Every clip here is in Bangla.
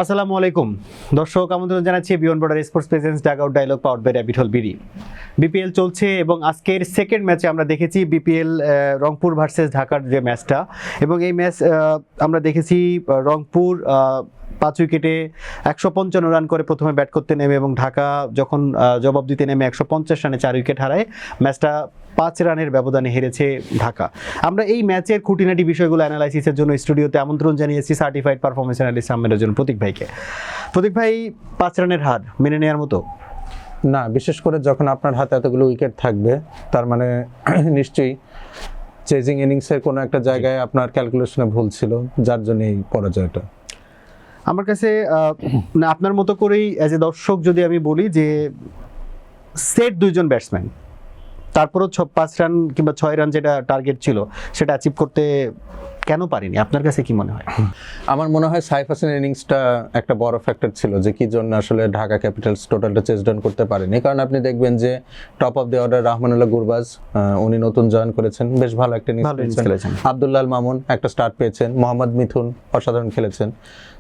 আসসালামু আলাইকুম দর্শক, আমন্ত্রণ জানাচ্ছি beyond border sports presents dugout dialogue powered by rabbit hole BD. BPL চলছে এবং আজকের সেকেন্ড ম্যাচে আমরা দেখেছি বিপিএল রংপুর ভার্সেস ঢাকার যে ম্যাচটা, এবং এই ম্যাচ আমরা দেখেছি রংপুর 5 উইকেটে 155 রান করে প্রথমে ব্যাট করতে নেমে, এবং ঢাকা যখন জবাব দিতে নেমে 150 রানে 4 উইকেট হারায়। ম্যাচটা 5 রানের ব্যবধানে হেরেছে ঢাকা। আমরা এই ম্যাচের খুঁটিনাটি বিষয়গুলো অ্যানালাইসিসের জন্য স্টুডিওতে আমন্ত্রণ জানিয়েছি সার্টিফাইড পারফরমেন্স অ্যানালিস্ট আহমেদের জন্য প্রতীক ভাইকে। প্রতীক ভাই, 5 রানের হার মেনে নেওয়ার মতো? না, বিশেষ করে যখন আপনার হাতে এতগুলো উইকেট থাকবে, তার মানে নিশ্চয়ই চেজিং ইনিংসের কোনো একটা জায়গায় আপনার ক্যালকুলেশনে ভুল ছিল, যার জন্য এই পরাজয়টা। আমার কাছে আপনার মতো করেই অ্যাজ এ দর্শক যদি আমি বলি যে সেট 2 জন ব্যাটসম্যান, তারপরও 5 রান কিংবা 6 রান যেটা টার্গেট ছিল সেটা অ্যাচিভ করতে কেন পারিনি? আপনার কাছে কি মনে হয়? আমার মনে হয় সাইফ হাসানের ইনিংসটা একটা বড় ফ্যাক্টর ছিল যে কি জন্য আসলে ঢাকা ক্যাপিটালস টোটালটা চেস ডাউন করতে পারেনি। কারণ আপনি দেখবেন যে top of the order Rahmanullah Gurbaz, উনি নতুন জয়েন করেছেন, বেশ ভালো একটা ইনিংস খেলেছেন। আব্দুল্লাহ মামুন একটা স্টার্ট পেয়েছেন, মোহাম্মদ মিথুন অসাধারণ খেলেছেন।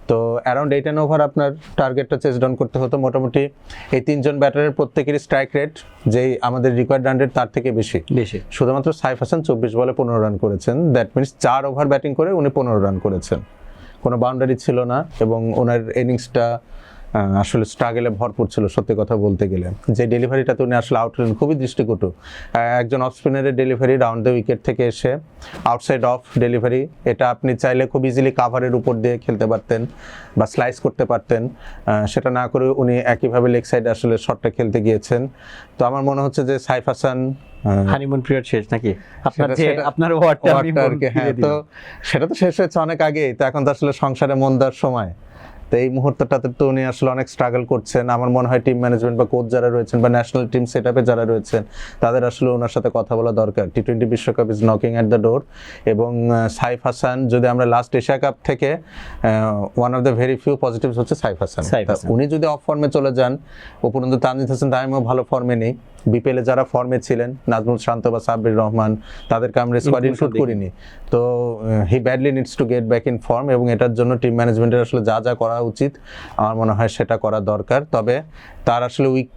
তো অ্যারাউন্ড 8 ওভার আপনার টার্গেটটা চেস ডাউন করতে হতো। মোটামুটি এই 3 জন ব্যাটারের প্রত্যেকেরই স্ট্রাইক রেট যেই আমাদের রিকোয়ার্ড রান রেট তার থেকে বেশি। শুধুমাত্র সাইফ হাসান 24 বলে 15 রান করেছেন। দ্যাট মিনস 4 ওভার ব্যাটিং করে উনি 15 রান করেছেন, কোনো বাউন্ডারি ছিল না, এবং ওনার ইনিংসটা আসলে স্ট্রাগলে ভরপুর ছিল। সত্যি কথা বলতে গেলে যে ডেলিভারিটাতে উনি আসলে আউট হলেন খুবই দৃষ্টিকটু। একজন অফ স্পিনারের ডেলিভারি রাউন্ড দ্য উইকেট থেকে এসে আউটসাইড অফ ডেলিভারি, এটা আপনি চাইলে খুব ইজিলি কাভারের উপর দিয়ে খেলতে পারতেন বা স্লাইস করতে পারতেন। সেটা না করে উনি একইভাবে লেগ সাইডে আসলে শটটা খেলতে গিয়েছেন। তো আমার মনে হচ্ছে যে সাইফ হাসান হানিমুন পিরিয়ড শেষ নাকি আপনার ওয়ার্ডটা? হ্যাঁ, তো সেটা তো শেষ হয়েছে অনেক আগেই। তো এখন তো আসলে সংসারে মন দেওয়ার সময়। তো এই মুহূর্তটাতে তো উনি আসলে অনেক স্ট্রাগল করছেন। আমার মনে হয় টিম ম্যানেজমেন্ট বা কোচ যারা রয়েছেন বা ন্যাশনাল টিম সেট আপে যারা রয়েছেন তাদের আসলে ওনার সাথে কথা বলা দরকার। টি-20 বিশ্বকাপ is knocking at the door, এবং সাইফ হাসান যদি আমরা লাস্ট এশিয়া কাপ থেকে one of the very few positives হচ্ছে সাইফ হাসান। উনি যদি অফ ফর্মে চলে যান, উপরন্তু তানজিদ হাসান তামিমও ভালো ফর্মে নেই। বিপিএলে যারা ফর্মে ছিলেন নাজমুল শান্ত বা সাব্বির রহমান, তাদেরকে আমরা স্কোয়াড ইনক্লুড করিনি। তো he badly needs to get back in form, এবং এটার জন্য টিম ম্যানেজমেন্টের আসলে যা যা করা উচিত আমার মনে হয় সেটা করা দরকার। তবে তার আসলে উইক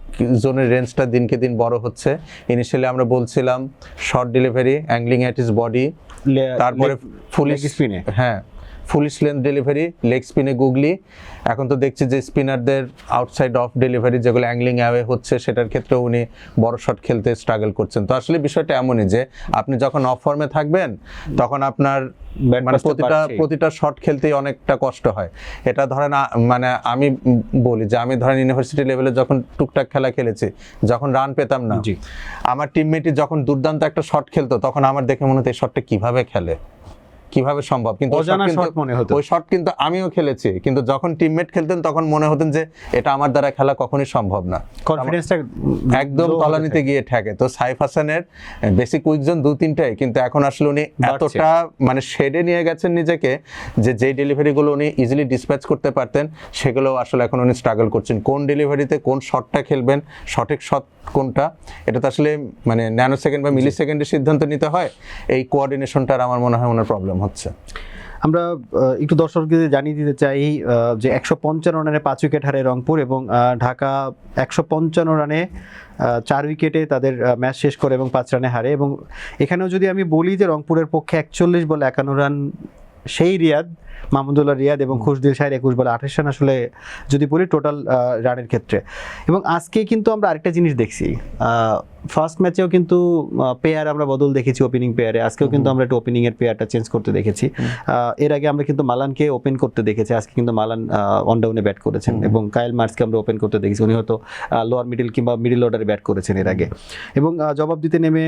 জোনের রেঞ্জটা দিনকে দিন বড় হচ্ছে। ইনিশিয়ালি আমরা বলছিলাম short delivery, angling at his body, তারপরে ফুলিশ স্পিনে, হ্যাঁ ফুলিশ লেন্থ ডেলিভারি, লেগ স্পিনে গুগলি। এখন তো দেখছি যে স্পিনারদের আউটসাইড অফ ডেলিভারি যেগুলো অ্যাংলিং অ্যাওয়ে হচ্ছে, সেটার ক্ষেত্রে উনি বড় শট খেলতে স্ট্রাগল করছেন। তো আসলে বিষয়টা এমনই যে আপনি যখন অফ ফর্মে থাকবেন তখন আপনার মানে প্রতিটা শট খেলতেই অনেকটা কষ্ট হয়। এটা ধরেন মানে আমি বলি যে আমি ধরেন ইউনিভার্সিটি লেভেলে যখন টুকটাক খেলা খেলেছি, যখন রান পেতাম না, আমার টিমমেটই যখন দুর্দান্ত একটা শট খেলতো তখন আমার দেখে মনে হতো এই শটটা কিভাবে খেলে, কিভাবে সম্ভব। কিন্তু ওই শট কিন্তু আমিও খেলেছি, কিন্তু যখন টিমমেট খেলতেন তখন মনে হতেন যে এটা আমার দ্বারা খেলা কখনোই সম্ভব না, কনফিডেন্সটা একদম তলানিতে গিয়ে ঠেকে। তো সাইফ হাসানের বেসিক উইক জোন 2-3টাই, কিন্তু এখন আসলে উনি এতটা মানে শেডে নিয়ে গেছেন নিজেকে যে যেই ডেলিভারিগুলো উনি ইজিলি ডিসপ্যাচ করতে পারতেন সেগুলো আসলে এখন উনি স্ট্রাগল করছেন। কোন ডেলিভারিতে কোন শটটা খেলবেন, সঠিক শট কোনটা, এটা তো আসলে মানে ন্যানো সেকেন্ড বা মিলি সেকেন্ডের সিদ্ধান্ত নিতে হয়। এই কোঅর্ডিনেশনটার আমার মনে হয় ওনার প্রবলেম হচ্ছে। আমরা একটু দর্শকদের জানিয়ে দিতে চাই যে 155 রানে 5 উইকেট হারে রংপুর, এবং ঢাকা 155 রানে 4 উইকেটে তাদের ম্যাচ শেষ করে এবং 5 রানে হারে। এবং এখানেও যদি আমি বলি যে রংপুরের পক্ষে 41 বলে 51 রান সেই রিয়াদ, মাহমুদুল্লাহ রিয়াদ, এবং খুশদিল শাহের 21 বলে 28 রান আসলে যদি বলি টোটাল রানের ক্ষেত্রে। এবং আজকে কিন্তু আমরা আরেকটা জিনিস দেখছি, ফার্স্ট ম্যাচেও কিন্তু পেয়ার আমরা বদল দেখেছি ওপেনিং পেয়ারে। আজকেও কিন্তু আমরা একটু ওপেনিং এর পেয়ারটা চেঞ্জ করতে দেখেছি। এর আগে আমরা কিন্তু মালানকে ওপেন করতে দেখেছি, আজকে কিন্তু মালান অন ডাউনে ব্যাট করেছেন, এবং কাইল মার্সকে আমরা ওপেন করতে দেখেছি। উনি হয়তো লোয়ার মিডল কিংবা মিডল অর্ডারে ব্যাট করেছেন এর আগে। এবং জবাব দিতে নেমে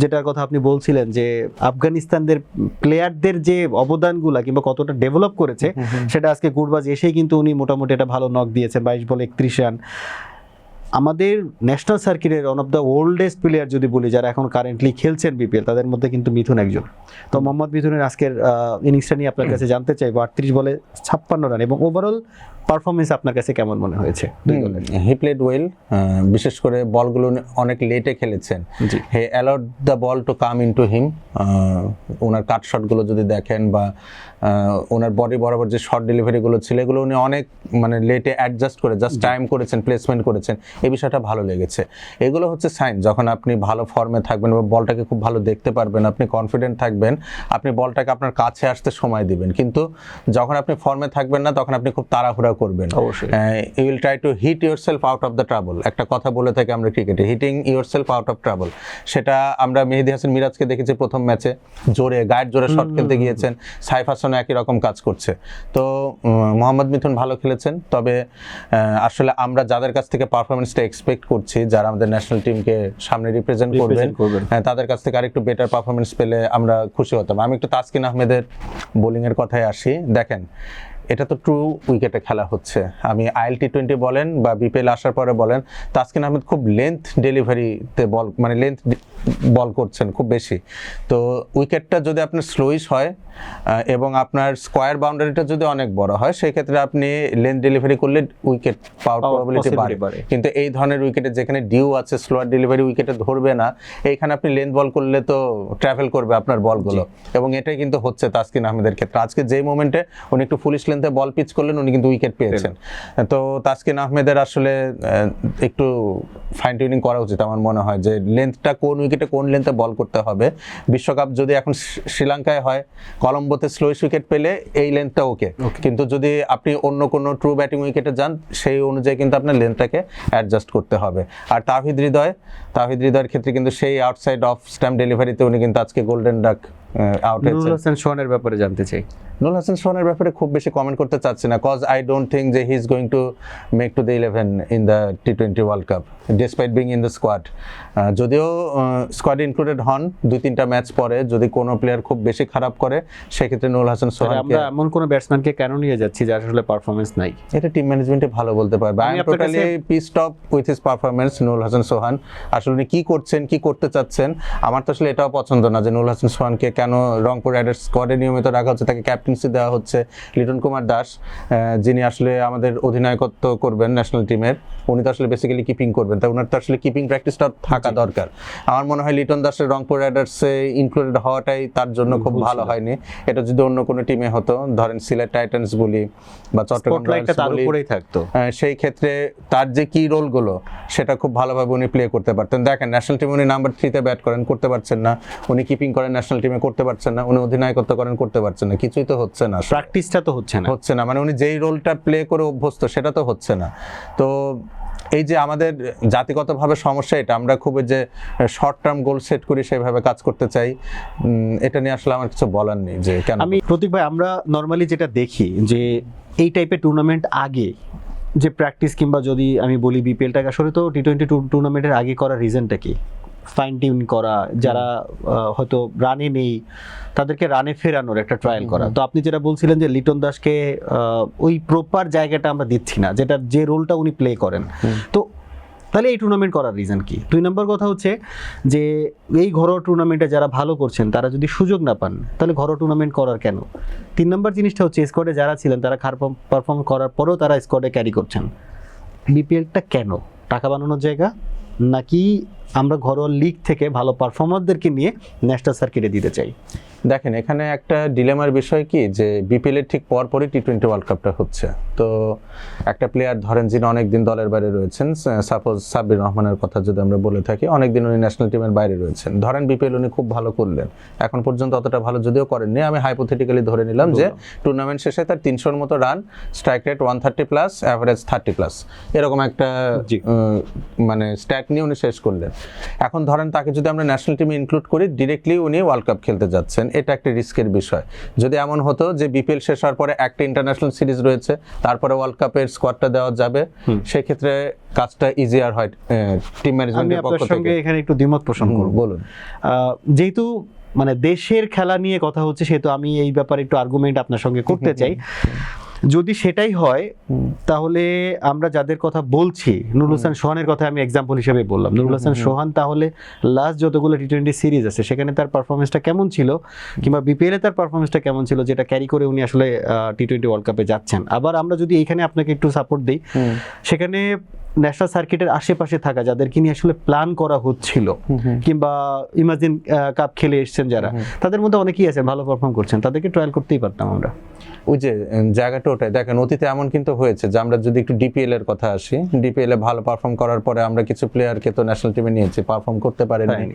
যেটার কথা আপনি বলছিলেন যে আফগানিস্তানদের প্লেয়ারদের যে অবদানগুলা কিংবা কতটা ডেভেলপ করেছে, সেটা আজকে গুরবাজ এসেই কিন্তু উনি মোটামুটি একটা ভালো নক দিয়েছেন, 22 বলে 31 রান। আমাদের ন্যাশনাল সার্কিটের one of the oldest player যদি বলি যারা এখন কারেন্টলি খেলছেন বিপিএল, তাদের মধ্যে কিন্তু মিথুন একজন। তো মোহাম্মদ মিথুনের আজকের ইনিংসটা নিয়ে আপনার কাছে জানতে চাইবো। 38 বলে 56 রান, এবং ওভারঅল পারফরমেন্স আপনার কাছে কেমন মনে হয়েছে দুই দলের? হি প্লেড ওয়েল, বিশেষ করে বলগুলো উনি অনেক লেটে খেলেছেন। জি। He allowed the ball to come into him. ওনার কাট শটগুলো যদি দেখেন বা ওনার বডি বরাবর যে শর্ট ডেলিভারিগুলো ছিল এগুলো উনি অনেক মানে লেটে অ্যাডজাস্ট করে জাস্ট টাইম করেছেন, প্লেসমেন্ট করেছেন, এই বিষয়টা ভালো লেগেছে। এগুলো হচ্ছে সাইন যখন আপনি ভালো ফর্মে থাকবেন বা বলটাকে খুব ভালো দেখতে পারবেন, আপনি কনফিডেন্ট থাকবেন, আপনি বলটাকে আপনার কাছে আসতে সময় দিবেন। কিন্তু যখন আপনি ফর্মে থাকবেন না তখন আপনি খুব তাড়াহুড়া করবেন। অবশ্যই। You will try to hit yourself out of the trouble. একটা কথা বলে থাকি আমরা ক্রিকেটে, hitting yourself out of trouble. সেটা আমরা মেহেদী হাসান মিরাজকে দেখেছি প্রথম ম্যাচে জোরে গায়ের জোরে শট খেলতে গিয়েছেন, সাইফ হাসানও একই রকম কাজ করছে। তো মোহাম্মদ মিথুন ভালো খেলেছেন, তবে আসলে আমরা যাদের কাছ থেকে পারফরমেন্সটা এক্সপেক্ট করছি, যারা আমাদের ন্যাশনাল টিমকে সামনে রিপ্রেজেন্ট করবেন, তাদের কাছ থেকে আরেকটু বেটার পারফরমেন্স পেলে আমরা খুশি হতাম। আমি একটু তাসকিন আহমেদের বোলিংয়ের কথায় আসি। দেখেন, এটা তো ট্রু উইকেটে খেলা হচ্ছে। আমি আইএল টি20 বলেন বা বিপিএল আসার পরে বলেন, তাসকিন আহমেদ খুব লেন্থ ডেলিভারিতে বল, মানে লেন্থ বল করছেন খুব বেশি। তো উইকেটটা যদি আপনার স্লোইশ হয় এবং আপনার স্কোয়ার বাউন্ডারিটা যদি অনেক বড় হয়, সেই ক্ষেত্রে আপনি লেন্থ ডেলিভারি করলে উইকেট পাওয়ার প্রবাবিলিটি বাড়ে। কিন্তু এই ধরনের উইকেটে যেখানে ডিউ আছে, স্লোয়ার ডেলিভারি উইকেটে ধরবে না, এইখানে আপনি লেন্থ বল করলে তো ট্রাভেল করবে আপনার বলগুলো, এবং এটাই কিন্তু হচ্ছে তাসকিন আহমেদের ক্ষেত্রে। আজকে যে মোমেন্টে উনি একটু ফুলিশ লেন্থে বল পিচ করলেন, উনি কিন্তু উইকেট পেয়েছেন। তো তাসকিন আহমেদের আসলে একটু ফাইন টিউনিং করা উচিত আমার মনে হয়, যে লেন্থটা কোন উইকেটে কোন লেন্থে বল করতে হবে। বিশ্বকাপ যদি এখন শ্রীলঙ্কায় হয়, কলম্বোতে স্লোইশ উইকেট পেলে এই লেন্থটা ওকে, কিন্তু যদি আপনি অন্য কোনো ট্রু ব্যাটিং উইকেটে যান, সেই অনুযায়ী কিন্তু আপনার লেন্থটাকে অ্যাডজাস্ট করতে হবে। আর তাহিদ হৃদয়ের ক্ষেত্রে কিন্তু সেই আউটসাইড অফ স্ট্যাম্প ডেলিভারিতে উনি কিন্তু আজকে গোল্ডেন ডাক আউট হয়েছে। নুরুল হাসান সোহানের ব্যাপারে জানতে চাই। নুরুল হাসান সোহানের ব্যাপারে খুব বেশি কমেন্ট করতে চাচ্ছি না, কজ আই ডোন্ট থিঙ্ক যে he is going to make to the 11 in the T20 world cup despite being in the squad. যদিও স্কোয়াড ইনক্লুডেড হন 2-3টা ম্যাচ পরে, যদি কোনো প্লেয়ার খুব বেশি খারাপ করে সেক্ষেত্রে নুরুল হাসান সোহানকে। আমরা এমন কোনো ব্যাটসম্যানকে কেন নিয়ে যাচ্ছি যার আসলে পারফরমেন্স নাই? এটা টিম ম্যানেজমেন্টে ভালো বলতে পারবে। I am totally pissed off with his performance. Nurul Hasan Sohan আসলে উনি কি করছেন, কি করতে চাচ্ছেন, আমার তো আসলে এটাও পছন্দ না যে নুরুল হাসান সোহানকে কেন রংপুর রাইডার্স স্কোয়াডে নিয়মিত রাখা হচ্ছে, তাকে ক্যাপ্টেন্সি দেওয়া হচ্ছে। লিটন কুমার দাস, যিনি আসলে আমাদের অধিনায়কত্ব করবেন ন্যাশনাল টিমের, উনি তো আসলে বেসিক্যালি কিপিং করবেন, তাই ওনার তো আসলে কিপিং প্র্যাকটিসটা থাকা দরকার। আমার মনে হয় লিটন দাসের রংপুর রাইডার্সে ইনক্লুডেড হওয়াটাই তার জন্য খুব ভালো হয়নি। এটা যদি অন্য কোনো টিমে হতো, ধরেন সিলেট টাইটান্স বলি বা চট্টগ্রাম রাইডার্স বলি, থাকতো, সেই ক্ষেত্রে তার যে কি রোলগুলো সেটা খুব ভালোভাবে উনি প্লে করতে পারতেন। দেখেন, ন্যাশনাল টিমে উনি নাম্বার 3-তে ব্যাট করেন, করতে পারছেন না। উনি কিপিং করেন, ন্যাশনাল টিমে করতে পারছেন না। উনি অধিনায়কত্ব করেন, করতে পারছেন না। কিছুই তো হচ্ছে না, প্র্যাকটিসটা তো হচ্ছে না, মানে উনি যেই রোলটা প্লে করে অভ্যস্ত সেটা তো হচ্ছে না। তো এই যে আমাদের জাতিগতভাবে সমস্যা, এটা আমরা খুব যে শর্ট টার্ম গোল সেট করি সেভাবে কাজ করতে চাই, এটা নিয়ে আসলে আমার কিছু বলার নেই যে কেন। আমি প্রতীক ভাই, আমরা নর্মালি যেটা দেখি যে এই টাইপের টুর্নামেন্ট আগে যে প্র্যাকটিস, কিংবা যদি আমি বলি বিপিএলটাকে আসলে তো টি20 টুর্নামেন্টের আগে করার রিজনটা কি? ফাইন টিউন করা, যারা হয়তো রানে নেই তাদেরকে রানে ফেরানোর একটা ট্রায়াল করা। তো আপনি যেটা বলছিলেন যে লিটন দাসকে ওই প্রপার জায়গাটা আমরা দিচ্ছি না, যেটা যে রোলটা উনি প্লে করেন, তো তাহলে এই টুর্নামেন্ট করার রিজন কি? 2 নম্বর কথা হচ্ছে যে এই ঘরোয়া টুর্নামেন্টে যারা ভালো করছেন তারা যদি সুযোগ না পান, তাহলে ঘরোয়া টুর্নামেন্ট করার কেন? 3 নম্বর জিনিসটা হচ্ছে স্কোয়াডে যারা ছিলেন তারা খারাপ পারফর্ম করার পরেও তারা স্কোয়াডে ক্যারি করছেন। বিপিএলটা কেন? টাকা বানানোর জায়গা, নাকি আমরা ঘরোয়া লিগ থেকে ভালো পারফর্মারদেরকে নিয়ে ন্যাশনাল সার্কিটে দিতে চাই? দেখেন, এখানে একটা ডিলেমার বিষয় কি, যে বিপিএল এর ঠিক পরপরই টি20 ওয়ার্ল্ড কাপটা হচ্ছে। তো একটা প্লেয়ার ধরেন যিনি অনেকদিন দলের বাইরে রয়েছেন, সাপোজ সাব্বির রহমানের কথা যদি আমরা বলে থাকি, অনেকদিন উনি ন্যাশনাল টিমের বাইরে রয়েছেন। ধরেন বিপিএল উনি খুব ভালো করলেন, এখন পর্যন্ত অতটা ভালো যদিও করেননি, আমি হাইপোথেটিক্যালি ধরে নিলাম যে টুর্নামেন্ট শেষে তার 300-র মতো রান, স্ট্রাইক রেট 130+, অ্যাভারেজ 30+, এরকম একটা মানে স্ট্যাট নিয়ে উনি শেষ করলেন। এখন ধরেন তাকে যদি আমরা ন্যাশনাল টিমে ইনক্লুড করি, ডিরেক্টলি উনি ওয়ার্ল্ড কাপ খেলতে যাচ্ছেন, এটা একটা রিস্কের বিষয়। যদি এমন হতো যে বিপিএল শেষ হওয়ার পরে একটা ইন্টারন্যাশনাল সিরিজ রয়েছে, তারপরে ওয়ার্ল্ড কাপের স্কোয়াডটা দেওয়া যাবে, সেই ক্ষেত্রে কাজটা ইজিয়ার হয় টিম ম্যানেজমেন্টের পক্ষ থেকে। আপনার সঙ্গে এখানে একটু দ্বিমত পোষণ করব। বলুন। যেহেতু মানে দেশের খেলা নিয়ে কথা হচ্ছে, সেহেতু আমি এই ব্যাপারে একটু আর্গুমেন্ট আপনার সঙ্গে করতে চাই। যদি সেটাই হয় তাহলে আমরা যাদের কথা বলছি, নুরুল হাসান সোহানের কথা আমি এক্সাম্পল হিসেবে বললাম, নুরুল হাসান সোহান তাহলে লাস্ট যতগুলো টি-20 সিরিজ আছে সেখানে তার পারফরমেন্সটা কেমন ছিল, কিংবা বিপিএল এ তার পারফরমেন্সটা কেমন ছিল, যেটা ক্যারি করে উনি আসলে টি-20 ওয়ার্ল্ড কাপে যাচ্ছেন। আবার আমরা যদি এখানে আপনাকে একটু সাপোর্ট দিই, সেখানে ন্যাশনাল সার্কিটের আশেপাশে থাকা যাদেরকে নিয়ে আসলে প্ল্যান করা হচ্ছিল, কিংবা ইমাজিন কাপ খেলে এসেছেন যারা, তাদের মধ্যে অনেকেই আছেন ভালো পারফর্ম করছেন, তাদেরকে ট্রায়াল করতেই পারতাম আমরা। ওই যে জায়গাটা ওটাই দেখেন, অতীতে এমন কিন্তু হয়েছে যে আমরা যদি একটু ডিপিএল এর কথা আসি, ডিপিএল এ ভালো পারফর্ম করার পরে আমরা কিছু প্লেয়ারকে তো ন্যাশনাল টিমে নিয়েছি, পারফর্ম করতে পারেনি।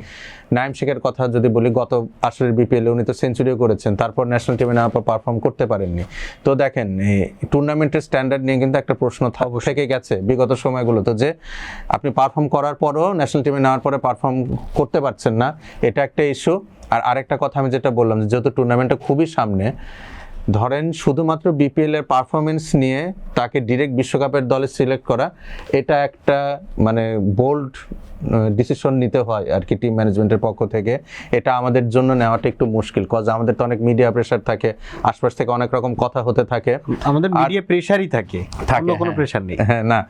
নাইম শেখের কথা যদি বলি, গত আসরের বিপিএল এ উনি তো সেঞ্চুরিও করেছেন, তারপর ন্যাশনাল টিমে নেওয়ার পর পারফর্ম করতে পারেননি। তো দেখেন টুর্নামেন্টের স্ট্যান্ডার্ড নিয়ে কিন্তু একটা প্রশ্ন থেকে গেছে বিগত সময়গুলোতে, যে আপনি পারফর্ম করার পরও ন্যাশনাল টিমে নেওয়ার পরে পারফর্ম করতে পারছেন না, এটা একটা ইস্যু। আর আরেকটা কথা আমি যেটা বললাম, যেহেতু টুর্নামেন্টটা খুবই সামনে, ধরেন শুধুমাত্র বিপিএল এর পারফরমেন্স নিয়ে তাকে ডিরেক্ট বিশ্বকাপের দলে সিলেক্ট করা, এটা একটা মানে বোল্ড ডিসিশন নিতে হয় আর কি টিম ম্যানেজমেন্টের পক্ষ থেকে। এটা আমাদের জন্য নেওয়াটা একটু মুশকিল, কজ আমাদের তো অনেক মিডিয়া প্রেশার থাকে, আশপাশ থেকে অনেক রকম কথা হতে থাকে, আমাদের মিডিয়া প্রেশারই থাকে, অন্য কোনো প্রেশার নেই। হ্যাঁ না,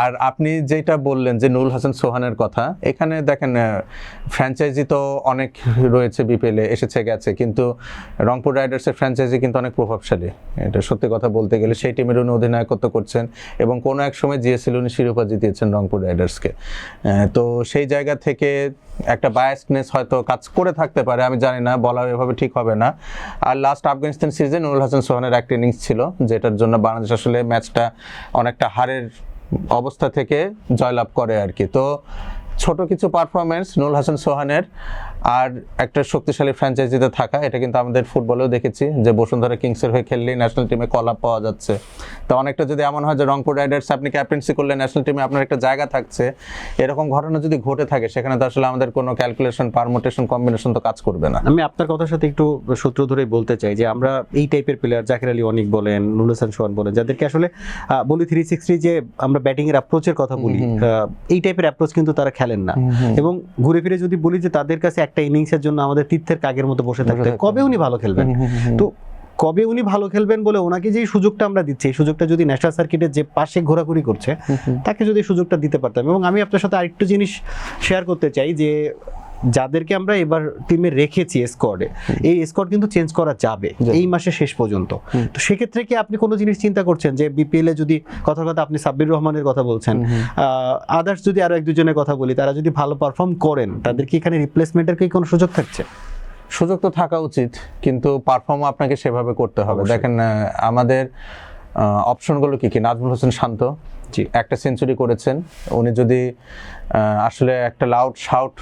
আর আপনি যেটা বললেন যে নুরুল হাসান সোহানের কথা, এখানে দেখেন ফ্র্যাঞ্চাইজি তো অনেক রয়েছে, বিপিএল এ এসেছে গেছে, কিন্তু রংপুর রাইডার্সের ফ্র্যাঞ্চাইজি কিন্তু অনেক প্রভাবশালী, এটা সত্যি কথা বলতে গেলে। সেই টিমের উনি অধিনায়কত্ব করছেন এবং কোনো এক সময় জিএসএল উনি শিরোপা জিতিয়েছেন রংপুর রাইডার্সকে। তো সেই জায়গা থেকে একটা বায়াসনেস হয়তো কাজ করে থাকতে পারে, আমি জানি না, বলা এভাবে ঠিক হবে না। আর লাস্ট আফগানিস্তান সিরিজে নুরুল হাসান সোহানের একটা ইনিংস ছিল, যেটার জন্য বাংলাদেশ আসলে ম্যাচটা অনেকটা হারের অবস্থা থেকে জয়লাভ করে আর কি। তো ছোট কিছু পারফরমেন্স নুরুল হাসান সোহানের আর একটা শক্তিশালী ফ্র্যাঞ্চাইজিতে থাকা, এটা কিন্তু আমাদের ফুটবলেও দেখেছি যে বসুন্ধরা কিংসের হয়ে খেললেই ন্যাশনাল টিমে কল আপ পাওয়া যাচ্ছে। তো অনেকটা যদি এমন হয় যে রংপুর রাইডার্স আপনি ক্যাপ্টেন্সি করলে ন্যাশনাল টিমে আপনার একটা জায়গা থাকছে, এরকম ঘটনা যদি ঘটে থাকে, সেখানে তো আসলে আমাদের কোনো ক্যালকুলেশন, পারমুটেশন, কম্বিনেশন তো কাজ করবে না। আমি আপনার কথার সাথে একটু সূত্র ধরে বলতে চাই যে আমরা এই টাইপের প্লেয়ার, জাকির আলী অনিক বলেন, নুরুল হাসান সোহান বলেন, যাদেরকে আসলে বলি 360 যে আমরা ব্যাটিং এর অ্যাপ্রোচের কথা বলি, এই টাইপের অ্যাপ্রোচ কিন্তু তারা খেলেন না। এবং ঘুরে ফিরে যদি বলি যে তাদের কাছে একটা ইনিংসের জন্য আমাদের তীর্থের কাগের মতো বসে থাকতে, কবে উনি ভালো খেলবেন? তো কবে উনি ভালো খেলবেন বলে ওনাকে যেই সুযোগটা আমরা দিচ্ছি, এই সুযোগটা যদি ন্যাশনাল সার্কিটের যে পাশে ঘোরাঘুরি করছে তাকে যদি সুযোগটা দিতে পারতাম। এবং আমি আপনার সাথে আরেকটু জিনিস শেয়ার করতে চাই, যে যাদেরকে আমরা এবার টিমে রেখেছি স্কোয়াডে, এই স্কোয়াড কিন্তু চেঞ্জ করা যাবে এই মাসের শেষ পর্যন্ত। তো সেক্ষেত্রে কি আপনি কোনো জিনিস চিন্তা করছেন যে বিপিএল এ যদি কথার কথা আপনি সাব্বির রহমানের কথা বলছেন, আদার্স যদি আরো এক দুজনের কথা বলি, তারা যদি ভালো পারফর্ম করেন, তাদের কি এখানে রিপ্লেসমেন্টের কি কোনো সুযোগ থাকছে? সুযোগ তো থাকা উচিত, কিন্তু পারফর্ম আপনাকে সেভাবে করতে হবে। দেখেন আমাদের অপশনগুলো কি কি, নাজমুল হোসেন শান্ত একটা সেঞ্চুরি করেছেন, উনি যদি আসলে একটা লাউড শাউট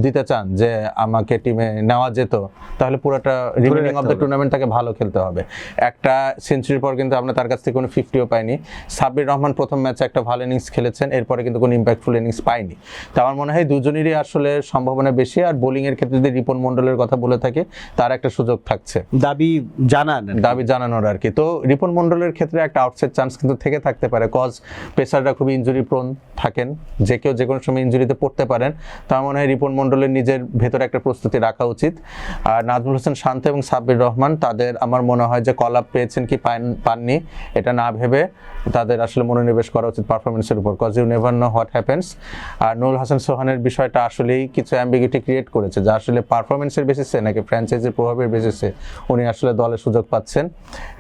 দিতে চান যে আমাকে টিমে নেওয়া যেত, তাহলে পুরোটা রিমেনিং অফ দ্য টুর্নামেন্ট তাকে ভালো খেলতে হবে। একটা সেঞ্চুরির পর কিন্তু আমরা তার কাছ থেকে কোনো 50ও পাইনি। সাব্বির রহমান প্রথম ম্যাচে একটা ভালো ইনিংস খেলেছেন, এরপরে কিন্তু কোনো ইম্প্যাক্টফুল ইনিংস পাইনি। তো আমার মনে হয় দুজনেরই আসলে সম্ভাবনা বেশি। আর বোলিং এর ক্ষেত্রে যদি রিপন মন্ডলের কথা বলে থাকে, তার একটা সুযোগ থাকছে, দাবি জানানোর আর কি। তো রিপন মন্ডলের ক্ষেত্রে একটা আউটসাইড চান্স কিন্তু থেকে থাকতে পারে, কজ পেসাররা খুবই ইনজুরি প্রোন থাকেন, যে কেউ যে কোনো সময় ইনজুরিতে পড়তে পারেন। তো আমার মনে হয় রিপন মন্ডলের নিজের ভেতরে একটা প্রস্তুতি রাখা উচিত। আর নাজমুল হোসেন শান্ত এবং সাব্বির রহমান, তাদের আমার মনে হয় যে কল আপ পেয়েছেন কি পাননি, এটা না ভেবে তাদের আসলে মনোনিবেশ করা উচিত পারফরমেন্সের উপর, cause you never know what happens. আর নুরুল হাসান সোহানের বিষয়টা আসলেই কিছু অ্যাম্বিগুইটি ক্রিয়েট করেছে, যে আসলে পারফরমেন্সের বেসিসে নাকি ফ্র্যাঞ্চাইজির প্রভাবের বেসিসে উনি আসলে দলে সুযোগ পাচ্ছেন।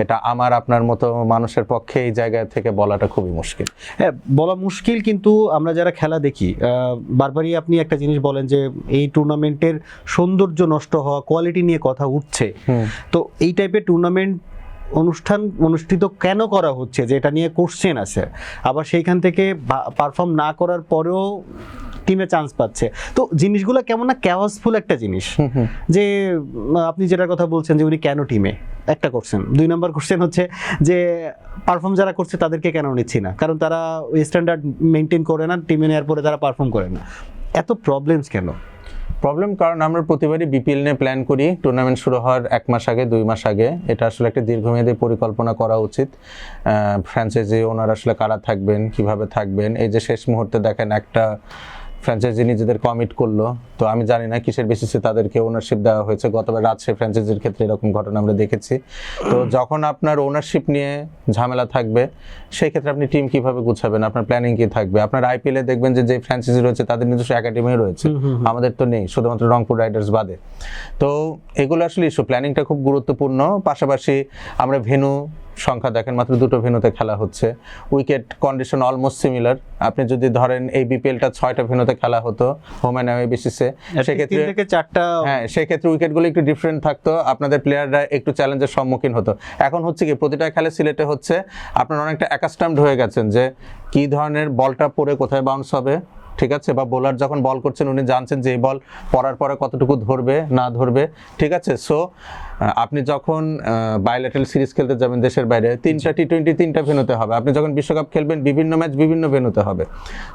এটা আমার আপনার মতো মানুষের পক্ষে এই জায়গা থেকে বলাটা খুবই মুশকিল। হ্যাঁ, বলা মুশকিল, কিন্তু আমরা যারা খেলা দেখি বারবারই আপনি একটা জিনিস বলেন যে এই টুর্নামেন্টের সৌন্দর্য নষ্ট হওয়া, কোয়ালিটি নিয়ে কথা উঠছে। তো এই টাইপের টুর্নামেন্ট অনুষ্ঠিত কেন করা হচ্ছে, যে এটা নিয়ে কোশ্চেন আছে, আবার সেইখান থেকে পারফর্ম না করার পরেও টিমে চান্স পাচ্ছে। তো জিনিসগুলো কেমন না ক্যাওয়াসফুল একটা জিনিস, যে আপনি যেটার কথা বলছেন যে উনি কেন টিমে, একটা কোশ্চেন। 2 নম্বর কোশ্চেন হচ্ছে যে পারফর্ম যারা করছে তাদেরকে কেন নিচ্ছি না, কারণ তারা ওই স্ট্যান্ডার্ড মেনটেন করে না, টিমে নেওয়ার পরে তারা পারফর্ম করে না। এত প্রবলেমস কেন? প্রবলেম কারণ আমরা প্রতিবারই বিপিএল নিয়ে প্ল্যান করি টুর্নামেন্ট শুরু হওয়ার 1 মাস আগে, 2 মাস আগে। এটা আসলে একটা দীর্ঘমেয়াদী পরিকল্পনা করা উচিত। ফ্র্যাঞ্চাইজি ওনার আসলে কারা থাকবেন, কিভাবে থাকবেন, এই যে শেষ মুহূর্তে দেখেন একটা ফ্র্যাঞ্চাইজি নিজেদের কমিট করলো, তো আমি জানি না কিসের বেসিসে তাদেরকে ওনারশিপ দেওয়া হয়েছে। গতবার রাজশাহী ফ্র্যাঞ্চাইজির ক্ষেত্রে এরকম ঘটনা আমরা দেখেছি। তো যখন আপনার ওনারশিপ নিয়ে ঝামেলা থাকবে, সেই ক্ষেত্রে আপনি টিম কিভাবে গুছাবেন, আপনার প্ল্যানিং কি থাকবে? আপনার আইপিএল এ দেখবেন যে ফ্র্যাঞ্চাইজি রয়েছে তাদের নিজস্ব একাডেমি রয়েছে, আমাদের তো নেই, শুধুমাত্র রংপুর রাইডার্স বাদে। তো এগুলো আসলে ইস্যু, প্ল্যানিংটা খুব গুরুত্বপূর্ণ। পাশাপাশি আমরা ভেন্যু সংখ্যা দেখেন, মাত্র 2টো ভেন্যুতে খেলা হচ্ছে, উইকেট কন্ডিশন অলমোস্ট সিমিলার। আপনি যদি ধরেন এই বিপিএলটা 6টা ভেন্যুতে খেলা হতো হোম অ্যান্ড অ্যাওয়ে বেসিসে, সেক্ষেত্রে 3 থেকে 4টা, হ্যাঁ সেক্ষেত্রে উইকেটগুলো একটু ডিফারেন্ট থাকতো, আপনাদের প্লেয়াররা একটু চ্যালেঞ্জের সম্মুখীন হতো। এখন হচ্ছে কি, প্রতিটা খেলা সিলেটে হচ্ছে, আপনারা অনেকটা অ্যাকাস্টামড হয়ে গেছেন যে কি ধরনের বলটা পড়ে কোথায় বাউন্স হবে, ঠিক আছে, বা বোলার যখন বল করছেন উনি জানছেন যে এই বল পড়ার পরে কতটুকু ধরবে না ধরবে, ঠিক আছে। সো আপনি যখন বায়োলেটারাল সিরিজ খেলতে যাবেন দেশের বাইরে, 3টা টি20 3টা ভেন্যুতে হবে। আপনি যখন বিশ্বকাপ খেলবেন বিভিন্ন ম্যাচ বিভিন্ন ভেন্যুতে হবে।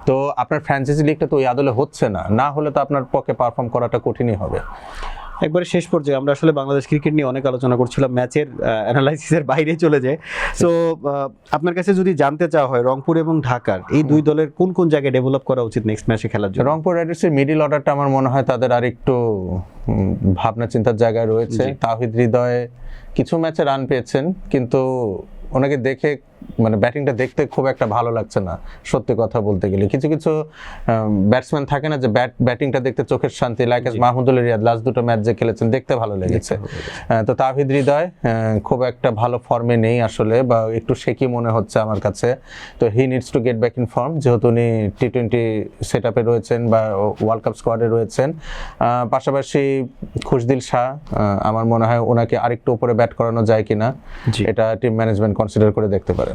তো আপনার ফ্র্যাঞ্চাইজি লিগটা তো ওই আদলে হচ্ছে না, না হলে তো আপনার পক্ষে পারফর্ম করাটা কঠিনই হবে। একবারে শেষ পর্যায়ে আমরা আসলে বাংলাদেশ ক্রিকেট নিয়ে অনেক আলোচনা করছিলাম, ম্যাচের অ্যানালাইসিসের বাইরে চলে যায়। সো আপনার কাছে যদি জানতে চাওয়া হয় রংপুর এবং ঢাকার এই দুই দলের কোন কোন জায়গায় ডেভেলপ করা উচিত নেক্সট ম্যাচে খেলার জন্য? রংপুর রাইডার্সের মিডল অর্ডারটা আমার মনে হয় তাদের আর একটু ভাবনা চিন্তার জায়গায় রয়েছে। তাওহিদ হৃদয় কিছু ম্যাচে রান পেয়েছেন, কিন্তু ওনাকে দেখে মানে ব্যাটিংটা দেখতে খুব একটা ভালো লাগছে না, সত্যি কথা বলতে গেলে। কিছু কিছু ব্যাটসম্যান থাকে না যে ব্যাটিংটা দেখতে চোখের শান্তি, লাইক মাহমুদুল রিয়াদ লাস্ট 2টো ম্যাচ যে খেলেছেন দেখতে ভালো লেগেছে। তো তাওহিদ হৃদয় খুব একটা ভালো ফর্মে নেই আসলে, বা একটু শেকি মনে হচ্ছে আমার কাছে। তো হি needs to get back in form, যেহেতু উনি টি20 সেট আপে রয়েছেন বা ওয়ার্ল্ড কাপ স্কোয়াডে রয়েছেন। পাশাপাশি খুশদিল শাহ, আমার মনে হয় ওনাকে আরেকটু উপরে ব্যাট করানো যায় কিনা, এটা টিম ম্যানেজমেন্ট কনসিডার করে দেখতে পারে।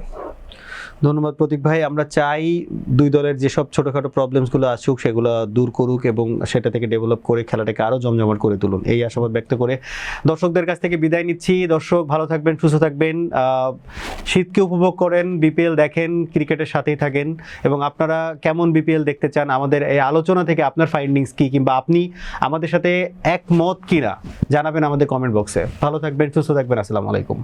ধন্যবাদ প্রতীক ভাই। আমরা চাই দুই দলের যেসব ছোটখাটো প্রবলেমসগুলো আসুক সেগুলো দূর করুক এবং সেটা থেকে ডেভেলপ করে খেলাটাকে আরও জমজমাট করে তুলুন, এই আশাবাদ ব্যক্ত করে দর্শকদের কাছ থেকে বিদায় নিচ্ছি। দর্শক ভালো থাকবেন, সুস্থ থাকবেন, শীতকে উপভোগ করেন, বিপিএল দেখেন, ক্রিকেটের সাথেই থাকেন। এবং আপনারা কেমন বিপিএল দেখতে চান, আমাদের এই আলোচনা থেকে আপনার ফাইন্ডিংস কী, কিংবা আপনি আমাদের সাথে একমত কিনা জানাবেন আমাদের কমেন্ট বক্সে। ভালো থাকবেন, সুস্থ থাকবেন, আসসালামু আলাইকুম।